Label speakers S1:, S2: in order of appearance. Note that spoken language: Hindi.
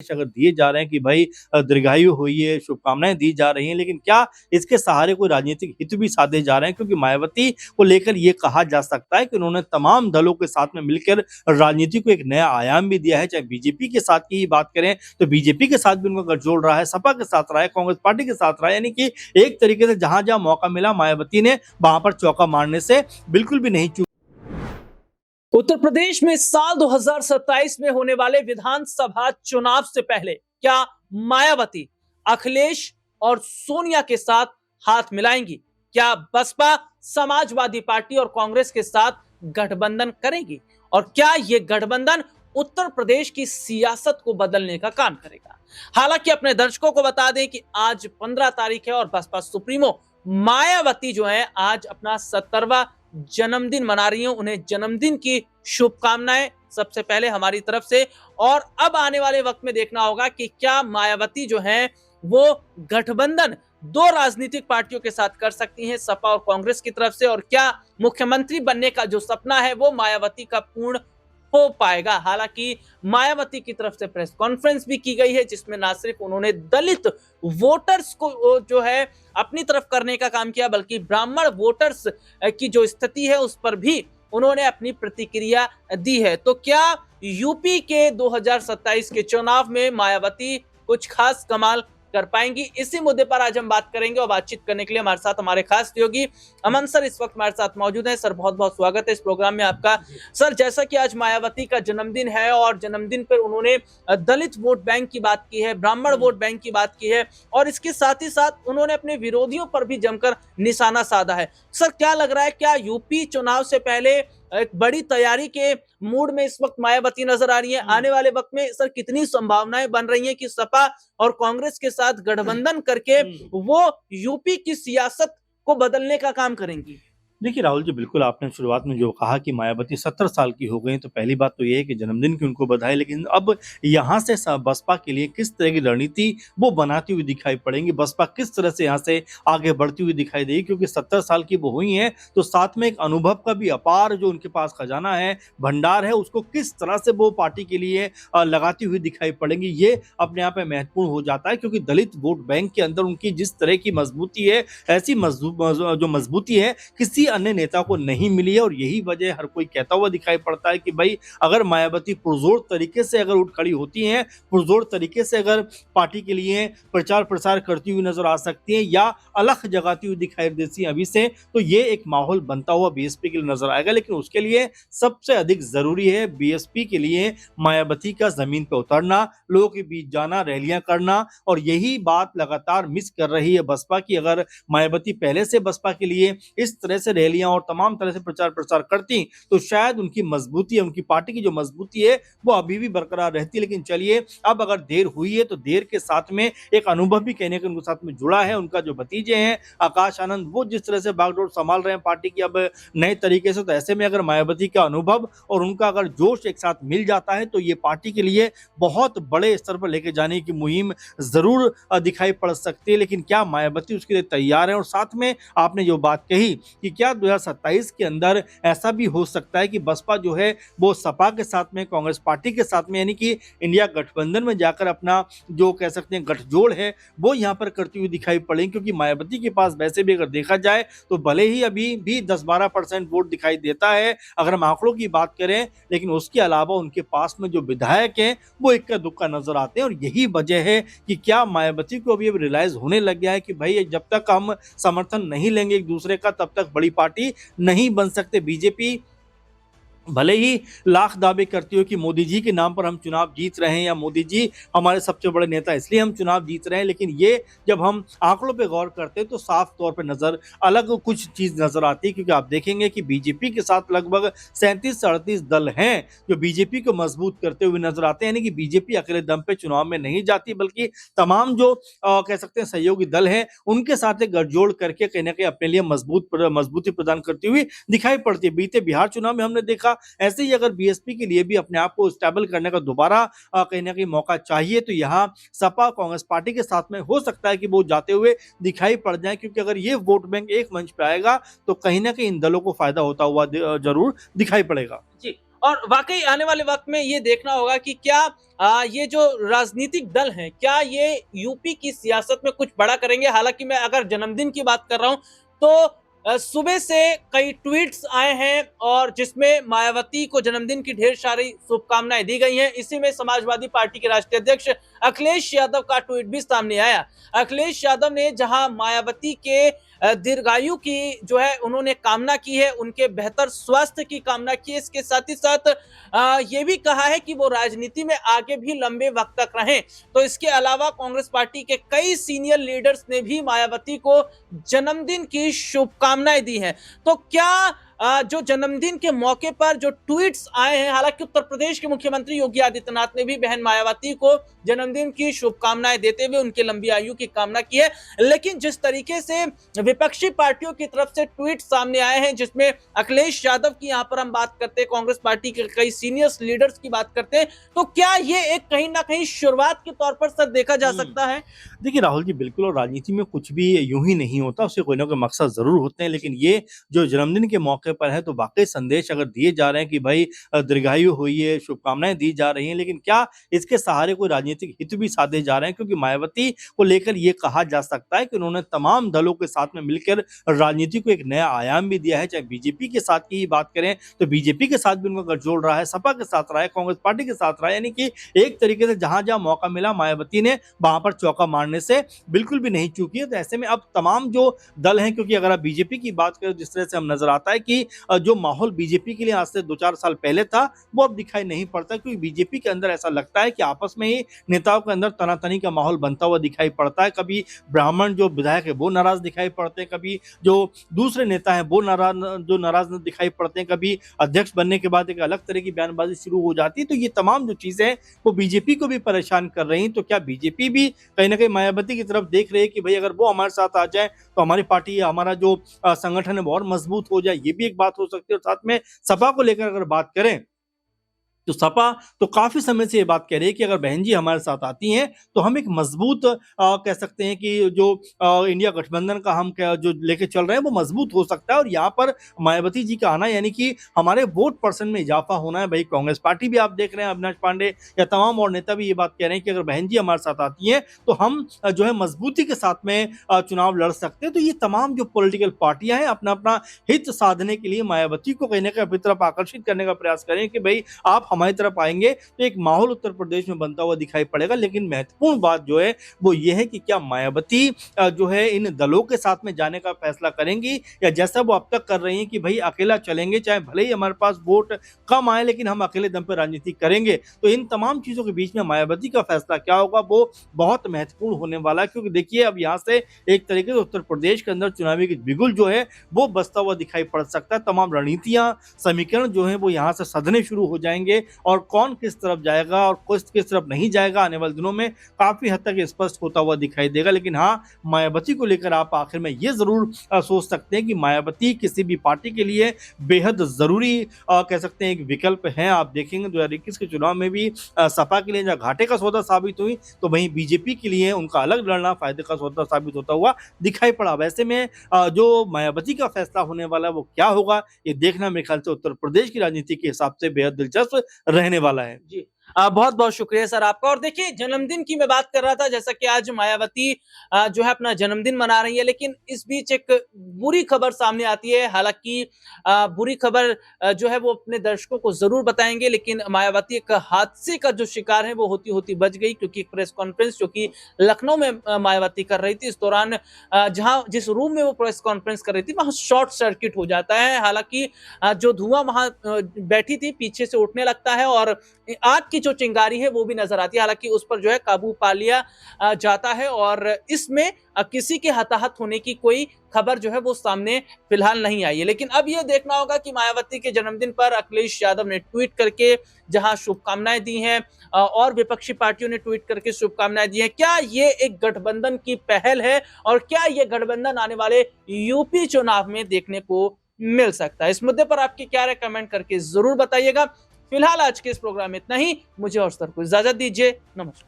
S1: अगर दिए जा रहे हैं कि भाई दीर्घायु हुई है, शुभकामनाएं दी जा रही हैं, लेकिन क्या इसके सहारे कोई राजनीतिक हित भी साधे जा रहे हैं? क्योंकि मायावती को लेकर ये कहा जा सकता है कि उन्होंने तमाम दलों के साथ में मिलकर राजनीति को एक नया आयाम भी दिया है। चाहे बीजेपी के साथ की ही बात करें तो बीजेपी के साथ भी उनका गठजोड़ रहा है, सपा के साथ रहा है, कांग्रेस पार्टी के साथ रहा है। यानी कि एक तरीके से जहां जहां मौका मिला मायावती ने वहां पर चौका मारने से बिल्कुल भी नहीं चूक।
S2: उत्तर प्रदेश में साल 2027 में होने वाले विधानसभा चुनाव से पहले क्या मायावती अखिलेश और सोनिया के साथ हाथ मिलाएंगी? क्या बसपा समाजवादी पार्टी और कांग्रेस के साथ गठबंधन करेगी? और क्या यह गठबंधन उत्तर प्रदेश की सियासत को बदलने का काम करेगा? हालांकि अपने दर्शकों को बता दें कि आज 15 तारीख है और बसपा सुप्रीमो मायावती जो है आज अपना 70वां जन्मदिन मना रही हैं। उन्हें जन्मदिन की शुभकामनाएं सबसे पहले हमारी तरफ से। और अब आने वाले वक्त में देखना होगा कि क्या मायावती जो हैं वो गठबंधन दो राजनीतिक पार्टियों के साथ कर सकती हैं, सपा और कांग्रेस की तरफ से, और क्या मुख्यमंत्री बनने का जो सपना है वो मायावती का पूर्ण हो पाएगा। हालांकि मायावती की तरफ से प्रेस कॉन्फ्रेंस भी की गई है जिसमें ना सिर्फ उन्होंने दलित वोटर्स को जो है अपनी तरफ करने का काम किया, बल्कि ब्राह्मण वोटर्स की जो स्थिति है उस पर भी उन्होंने अपनी प्रतिक्रिया दी है। तो क्या यूपी के 2027 के चुनाव में मायावती कुछ खास कमाल कर पाएंगी? इसी मुद्दे पर आज हम बात करेंगे और बातचीत करने के लिए हमारे साथ हमारे खास सहयोगी अमन सर इस वक्त हमारे साथ मौजूद हैं। सर बहुत बहुत स्वागत है इस प्रोग्राम में आपका। सर जैसा कि आज मायावती का जन्मदिन है और जन्मदिन पर उन्होंने दलित वोट बैंक की बात की है, ब्राह्मण वोट बैंक की बात की है और इसके साथ ही साथ उन्होंने अपने विरोधियों पर भी जमकर निशाना साधा है। सर क्या लग रहा है, क्या यूपी चुनाव से पहले एक बड़ी तैयारी के मूड में इस वक्त मायावती नजर आ रही है? आने वाले वक्त में सर कितनी संभावनाएं बन रही हैं कि सपा और कांग्रेस के साथ गठबंधन करके वो यूपी की सियासत को बदलने का काम करेंगी?
S1: देखिए राहुल जी, बिल्कुल आपने शुरुआत में जो कहा कि मायावती 70 साल की हो गई, तो पहली बात तो ये है कि जन्मदिन की उनको बधाई। लेकिन अब यहाँ से बसपा के लिए किस तरह की रणनीति वो बनाती हुई दिखाई पड़ेंगी, बसपा किस तरह से यहाँ से आगे बढ़ती हुई दिखाई देगी, क्योंकि 70 साल की वो हुई हैं तो साथ में एक अनुभव का भी अपार जो उनके पास खजाना है, भंडार है, उसको किस तरह से वो पार्टी के लिए लगाती हुई दिखाई पड़ेंगी, ये अपने आप में महत्वपूर्ण हो जाता है। क्योंकि दलित वोट बैंक के अंदर उनकी जिस तरह की मजबूती है, ऐसी जो मजबूती है किसी अन्य नेता को नहीं मिली है। और यही वजह हर कोई कहता हुआ दिखाई पड़ता है कि भाई अगर मायावती पुरजोर तरीके से अगर उठ खड़ी होती हैं, पुरजोर तरीके से अगर पार्टी के लिए प्रचार प्रसार करती हुई नजर आ सकती हैं या अलग जगाती हुई दिखाई देती हैं अभी से, तो ये एक माहौल बनता हुआ बीएसपी के लिए नजर आएगा। लेकिन उसके लिए सबसे अधिक जरूरी है बीएसपी के लिए मायावती का जमीन पर उतरना, लोगों के बीच जाना, रैलियां करना। और यही बात लगातार मिस कर रही है बसपा की। अगर मायावती पहले से बसपा के लिए इस तरह से रैलियां और तमाम तरह से प्रचार प्रसार करती तो शायद उनकी मजबूती है, उनकी पार्टी की जो मजबूती है वो अभी भी बरकरार रहती। लेकिन चलिए, अब अगर देर हुई है तो देर के साथ में एक अनुभव भी कहने के उनके साथ में जुड़ा है। उनका जो भतीजे हैं आकाश आनंद, वो जिस तरह से बागडोर संभाल रहे हैं पार्टी की अब नए तरीके से, तो ऐसे में अगर मायावती का अनुभव और उनका अगर जोश एक साथ मिल जाता है तो ये पार्टी के लिए बहुत बड़े स्तर पर लेके जाने की मुहिम जरूर दिखाई पड़ सकती है। लेकिन क्या मायावती उसके लिए तैयार है? और साथ में आपने जो बात कही कि क्या 2027 के अंदर ऐसा भी हो सकता है कि बसपा जो है वो सपा के साथ में, कांग्रेस पार्टी के साथ में, यानी कि इंडिया गठबंधन में जाकर अपना जो कह सकते हैं गठजोड़ है वो यहां पर करती हुई दिखाई पड़ेगी। क्योंकि मायावती के पास वैसे भी अगर देखा जाए तो भले ही अभी भी 10-12% वोट दिखाई देता है अगर हम आंकड़ों की बात करें, लेकिन उसके अलावा उनके पास में जो विधायक हैं वो इक्का दुक्का नजर आते हैं। और यही वजह है कि क्या मायावती को अभी रियलाइज होने लग गया है कि भाई जब तक हम समर्थन नहीं लेंगे एक दूसरे का तब तक बड़ी पार्टी नहीं बन सकते। बीजेपी भले ही लाख दावे करती हो कि मोदी जी के नाम पर हम चुनाव जीत रहे हैं या मोदी जी हमारे सबसे बड़े नेता इसलिए हम चुनाव जीत रहे हैं, लेकिन ये जब हम आंकड़ों पे गौर करते हैं तो साफ तौर पे नजर अलग कुछ चीज नजर आती है। क्योंकि आप देखेंगे कि बीजेपी के साथ लगभग 37 से 38 दल हैं जो बीजेपी को मजबूत करते हुए नजर आते हैं। यानी कि बीजेपी अकेले दम पे चुनाव में नहीं जाती, बल्कि तमाम जो कह सकते हैं सहयोगी दल हैं उनके साथ एक गठजोड़ करके कहीं ना कहीं अपने लिए मजबूती प्रदान करती हुई दिखाई पड़ती है। बीते बिहार चुनाव में हमने देखा ऐसे ही अगर बीएसपी के लिए भी अपने आप को स्टेबल करने का दोबारा कहीं ना कहीं मौका चाहिए तो यहाँ सपा कांग्रेस पार्टी के साथ में हो सकता है कि वो जाते हुए दिखाई पड़ जाए। क्योंकि अगर ये वोट बैंक एक मंच पे आएगा तो कहीं ना कहीं इन दलों को फायदा होता हुआ जरूर दिखाई पड़ेगा।
S2: जी, और वाकई आने वाले वक्त में ये देखना होगा कि क्या ये जो राजनीतिक दल हैं क्या ये यूपी की सियासत में कुछ बड़ा करेंगे। हालांकि मैं अगर जन्मदिन की बात कर रहा हूं तो सुबह से कई ट्वीट्स आए हैं और जिसमें मायावती को जन्मदिन की ढेर सारी शुभकामनाएं दी गई हैं। इसी में समाजवादी पार्टी के राष्ट्रीय अध्यक्ष अखिलेश यादव का ट्वीट भी सामने आया। अखिलेश यादव ने जहां मायावती के दीर्घायु की जो है उन्होंने कामना की है, उनके बेहतर स्वास्थ्य की कामना की है। इसके साथ ही साथ ये भी कहा है कि वो राजनीति में आगे भी लंबे वक्त तक रहें। तो इसके अलावा कांग्रेस पार्टी के कई सीनियर लीडर्स ने भी मायावती को जन्मदिन की शुभकामनाएं दी हैं। तो क्या जो जन्मदिन के मौके पर जो ट्वीट्स आए हैं, हालांकि उत्तर प्रदेश के मुख्यमंत्री योगी आदित्यनाथ ने भी बहन मायावती को जन्मदिन की शुभकामनाएं देते हुए उनके लंबी आयु की कामना की है, लेकिन जिस तरीके से विपक्षी पार्टियों की तरफ से ट्वीट सामने आए हैं जिसमें अखिलेश यादव की यहां पर हम बात करते हैं, कांग्रेस पार्टी के कई सीनियर लीडर्स की बात करते हैं, तो क्या ये एक कहीं ना कहीं शुरुआत के तौर पर सर देखा जा सकता है?
S1: देखिए राहुल जी, बिल्कुल, और राजनीति में कुछ भी यूं ही नहीं होता, उसके कोई ना कोई मकसद जरूर होते हैं। लेकिन ये जो जन्मदिन के मौके पर है तो वाकई संदेश अगर दिए जा रहे हैं कि भाई दीर्घायु हुई है, शुभकामनाएं दी जा रही हैं, लेकिन क्या इसके सहारे कोई राजनीतिक हित भी साधे जा रहे हैं? क्योंकि मायावती को लेकर ये कहा जा सकता है कि उन्होंने तमाम दलों के साथ में मिलकर राजनीति को एक नया आयाम भी दिया है। चाहे बीजेपी के साथ की ही बात करें तो बीजेपी के साथ भी उनका गठजोड़ रहा है, सपा के साथ रहा है, कांग्रेस पार्टी के साथ रहा है, यानी कि एक तरीके से जहां जहां मौका मिला मायावती ने वहां पर चौका मारने से बिल्कुल भी नहीं चूकी है। तो ऐसे में अब तमाम जो दल हैं, क्योंकि अगर आप बीजेपी की बात करें जिस तरह से हम नजर आता है कि जो माहौल बीजेपी के लिए आज से 2-4 साल पहले था वो अब दिखाई नहीं पड़ता, क्योंकि बीजेपी के अंदर ऐसा लगता है कि आपस में ही नेताओं के अंदर तनातनी का माहौल बनता हुआ दिखाई पड़ता है। कभी ब्राह्मण जो विधायक है वो नाराज दिखाई पड़ते हैं, कभी जो दूसरे नेता हैं वो नाराज दिखाई पड़ते हैं, कभी अध्यक्ष बनने के बाद एक अलग तरह की बयानबाजी शुरू हो जाती है। तो ये तमाम जो चीजें हैं वो बीजेपी को भी परेशान कर रही हैं। तो क्या बीजेपी भी कहीं ना कहीं मायावती की तरफ देख रही है कि भाई अगर वो हमारे साथ आ जाए तो हमारी पार्टी, हमारा जो संगठन है वो और मजबूत हो जाए? ये भी एक बात हो सकती है। और साथ में सपा को लेकर अगर बात करें तो सपा तो काफी समय से ये बात कह रही है कि अगर बहन जी हमारे साथ आती हैं तो हम एक मजबूत कह सकते हैं कि जो इंडिया गठबंधन का हम जो लेके चल रहे हैं वो मजबूत हो सकता है। और यहाँ पर मायावती जी का आना यानी कि हमारे वोट परसेंट में इजाफा होना है। भाई कांग्रेस पार्टी भी आप देख रहे हैं, अविनाश पांडे या तमाम और नेता भी ये बात कह रहे हैं कि अगर बहन जी हमारे साथ आती हैं तो हम जो है मजबूती के साथ में चुनाव लड़ सकते हैं। तो ये तमाम जो पॉलिटिकल पार्टियां हैं अपना अपना हित साधने के लिए मायावती को कहीं ना कहीं अपनी तरफ आकर्षित करने का प्रयास करें कि भाई आप हमारी तरफ आएंगे तो एक माहौल उत्तर प्रदेश में बनता हुआ दिखाई पड़ेगा। लेकिन महत्वपूर्ण बात जो है वो ये है कि क्या मायावती जो है इन दलों के साथ में जाने का फैसला करेंगी, या जैसा वो अब तक कर रही हैं कि भाई अकेला चलेंगे, चाहे भले ही हमारे पास वोट कम आए लेकिन हम अकेले दम पर राजनीति करेंगे। तो इन तमाम चीजों के बीच में मायावती का फैसला क्या होगा वो बहुत महत्वपूर्ण होने वाला है। क्योंकि देखिए अब यहाँ से एक तरीके से उत्तर प्रदेश के अंदर चुनावी बिगुल जो है वो बसता हुआ दिखाई पड़ सकता है। तमाम रणनीतियां, समीकरण जो है वो यहाँ से सधने शुरू हो जाएंगे और कौन किस तरफ जाएगा और किस तरफ नहीं जाएगा आने वाले दिनों में काफी हद तक स्पष्ट होता हुआ दिखाई देगा। लेकिन हाँ, मायावती को लेकर आप आखिर में ये जरूर सोच सकते हैं कि मायावती किसी भी पार्टी के लिए बेहद जरूरी कह सकते हैं एक विकल्प है। आप देखेंगे 2021 के चुनाव में भी सपा के लिए जहाँ घाटे का सौदा साबित हुई तो वहीं बीजेपी के लिए उनका अलग लड़ना फायदे का सौदा साबित होता हुआ दिखाई पड़ा। वैसे में जो मायावती का फैसला होने वाला है वो क्या होगा ये देखना मेरे ख्याल से उत्तर प्रदेश की राजनीति के हिसाब से बेहद दिलचस्प रहने वाला है।
S2: जी, बहुत बहुत शुक्रिया सर आपका। और देखिए जन्मदिन की मैं बात कर रहा था, जैसा कि आज मायावती जो है अपना जन्मदिन मना रही है, लेकिन इस बीच एक बुरी खबर सामने आती है। हालांकि बुरी खबर जो है वो अपने दर्शकों को जरूर बताएंगे, लेकिन मायावती एक हादसे का जो शिकार है वो होती होती बच गई, क्योंकि एक प्रेस कॉन्फ्रेंस जो कि लखनऊ में मायावती कर रही थी, इस दौरान जिस रूम में वो प्रेस कॉन्फ्रेंस कर रही थी वहां शॉर्ट सर्किट हो जाता है। हालांकि जो धुआं वहां बैठी थी पीछे से उठने लगता है और आग की जो चिंगारी है वो भी नजर आती है। हालांकि उस पर जो है काबू पा लिया जाता है और इसमें किसी के हताहत होने की कोई खबर जो है वो सामने फिलहाल नहीं आई है। लेकिन अब यह देखना होगा कि मायावती के जन्मदिन पर अखिलेश यादव ने ट्वीट करके जहां शुभकामनाएं दी हैं और विपक्षी पार्टियों ने ट्वीट करके शुभकामनाएं दी हैं, क्या ये एक गठबंधन की पहल है और क्या ये गठबंधन आने वाले यूपी चुनाव में देखने को मिल सकता है? इस मुद्दे पर आपके क्या राय कमेंट करके जरूर बताइएगा। फिलहाल आज के इस प्रोग्राम में इतना ही। मुझे और सर को इजाजत दीजिए। नमस्कार।